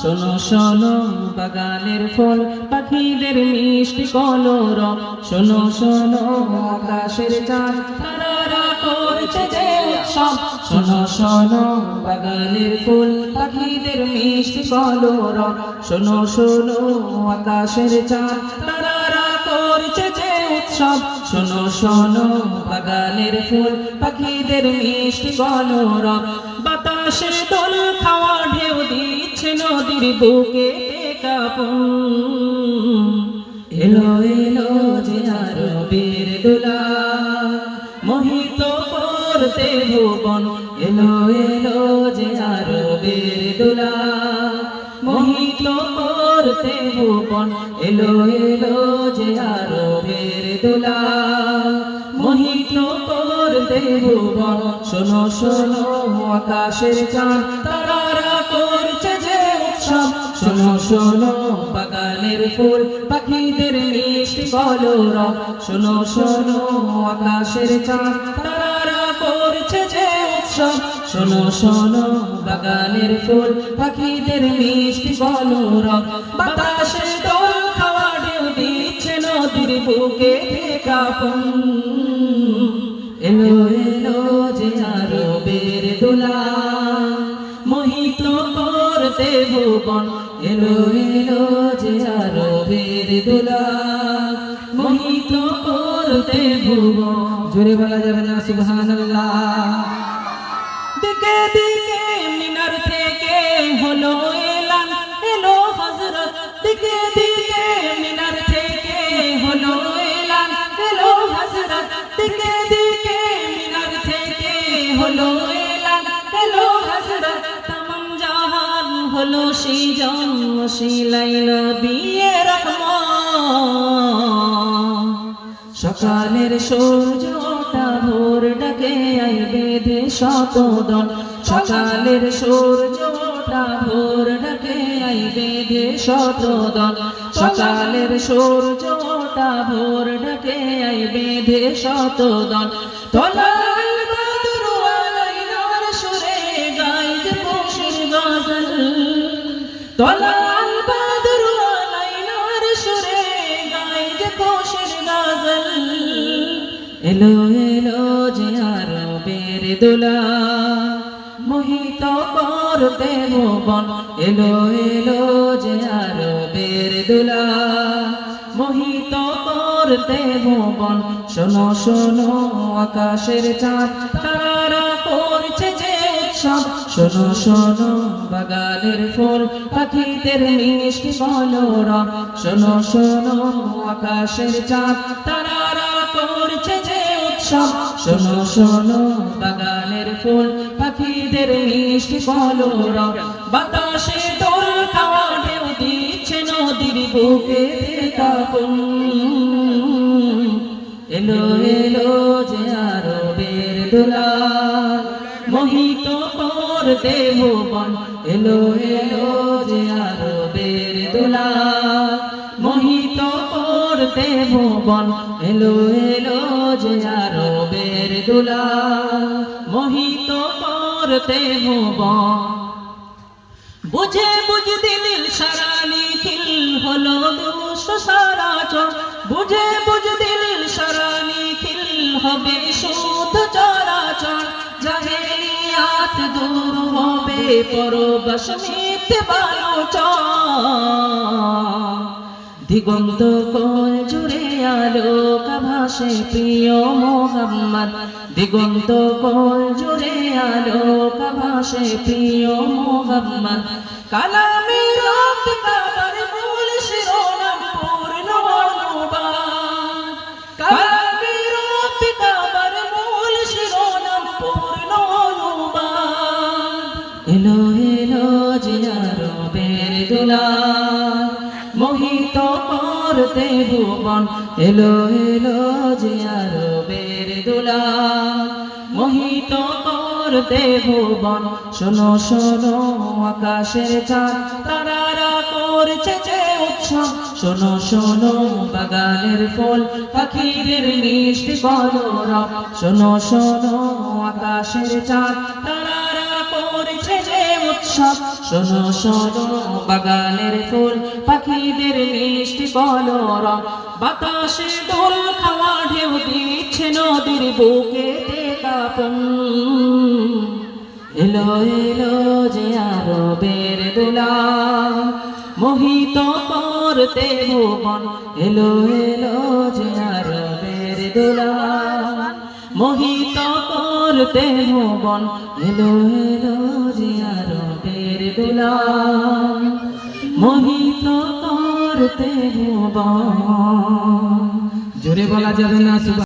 শোনো শোনো বাগানের ফুল পাখিদের মিষ্টি কলরব, শোনো শোনো আকাশের চাঁদ তারারা করছে যে উৎসব। শোনো শোনো বাগানের ফুল পাখিদের মিষ্টি কলরব, শোনো শোনো আকাশের চাঁদ তারারা করছে যে উৎসব। শোনো শোনো বাগানের ফুল পাখিদের মিষ্টি কলরব, বাতাসে দোল খাওয়া ঢেউ দিচ্ছে নদীর বুকে কাঁপন। এলো এলো যে আরবের দোলা মোহিত করতে ভুবন, এলো এলো যে আরবের দোলা মোহিত করতে ভুবন, এলো এলো যে আরবের দোলা মোহিত করতে ভুবন। শোনো শোনো আকাশের চাঁদ তারারা করছে যে উৎসব, শোনো শোনো বাগানের ফুল পাখিদের মিষ্টি কলরব, শোনো শোনো আকাশের চাঁদ তারারা করছে যে উৎসব। শোনো শোনো বাগানের ফুল পাখিদের মিষ্টি কলরব, বাতাসে দোল খাওয়া ঢেউ দিচ্ছে নদীর বুকে কাঁপন। এলো এলো যে আরবের দোলা মোহিত করতে ভুবন, এলো এলো যে আরবের দোলা মোহিত করতে ভুবন। জোরে বলা যাবে না সুবহানাল্লাহ। দিকে দিকে মিনার থেকে হলো এলান, এলো হযরত, দিকে দিকে মিনার থেকে হলো এলান, এলো হযরত, দিকে দিকে মিনার থেকে হলো এলান, এলো হযরত। তামাম জাহান হলো সৃজন ওসিলাই নবী রহমান। সকালের সূর্যটা ভোর ডাকে আই বেঁধে শতদল, সকালের সূর্যটা ভোর ডাকে আই বেঁধে শতদল, সকালের সূর্যটা ভোর ডাকে আই বেঁধে শতদল। তলাল বাদরু আলাইনার সুরে গায় যে খুশির গজল, তলাল বাদরু আলাইনার সুরে গায় যে খুশির গজল। এলো এলো যে আরবের দোলা মোহিত করতে ভুবন, এলো এলো যে আরবের দোলা মোহিত করতে ভুবন। শোনো শোনো আকাশের চাঁদ তারারা করছে যে উৎসব, শোনো শোনো বাগানের ফুল পাখিদের মিষ্টি কলরব, শোনো শোনো আকাশের চাঁদ তারারা করছে যে উৎসব। শোনো শোনো বাগানের ফুল পাখিদের মিষ্টি কলরব, বাতাসে দোল খাওয়া ঢেউ দিচ্ছে নদীর বুকে কাঁপন। এলো এলো যে আরবের দোলা মোহিত করতে ভুবন, এলো এলো যে আরবের দোলা মোহিত করতে ভুবন, এলো এলো যে আরবের দোলা মোহিত করতে ভুবন। বুঝে বুঝ দিল সারা নিখিল হলো দুষ্ট সারা চর, বুঝে বুঝ দিল সারা নিখিল হবে শুদ্ধ চরাচর। জাহেলিয়াত দূর হবে পরবাস মিথ্যে বালুচর, দিগন্ত কোল জুড়ে আলোক ভাসে প্রিয় মোহাম্মদ, দিগন্ত কোল জুড়ে আলোক ভাসে প্রিয় মোহাম্মদ। কালামে রব কাবার মূল শিরোনাম পূর্ণ অনুবাদ, কালামে রব কাবার মূল শিরোনাম পূর্ণ অনুবাদ। এলো এলো যে আরবের দোলা মোহিত করতে ভুবন, এলো এলো যে আরবের দোলা মোহিত করতে ভুবন। শোনো শোনো আকাশের চাঁদ তারারা করছে যে উৎসব, শোনো শোনো বাগানের ফুল পাখিদের মিষ্টি কলরব, শোনো শোনো আকাশের চাঁদ তারারা করছে যে উৎসব শোনো শোনো বাগানের ফুল পাখিদের মিষ্টি কলরব বাতাসে দোল খাওয়া ঢেউ দিচ্ছে নদীর বুকেতে কাঁপন এলো এলো যে আরবের দোলা মোহিত করতে ভুবন এলো এলো যে আরবের দোলা মোহিত করতে ভুবন এলো এলো যে আরবের দোলা মোহিত করতে ভুবন। জোরে বলা যাবে না।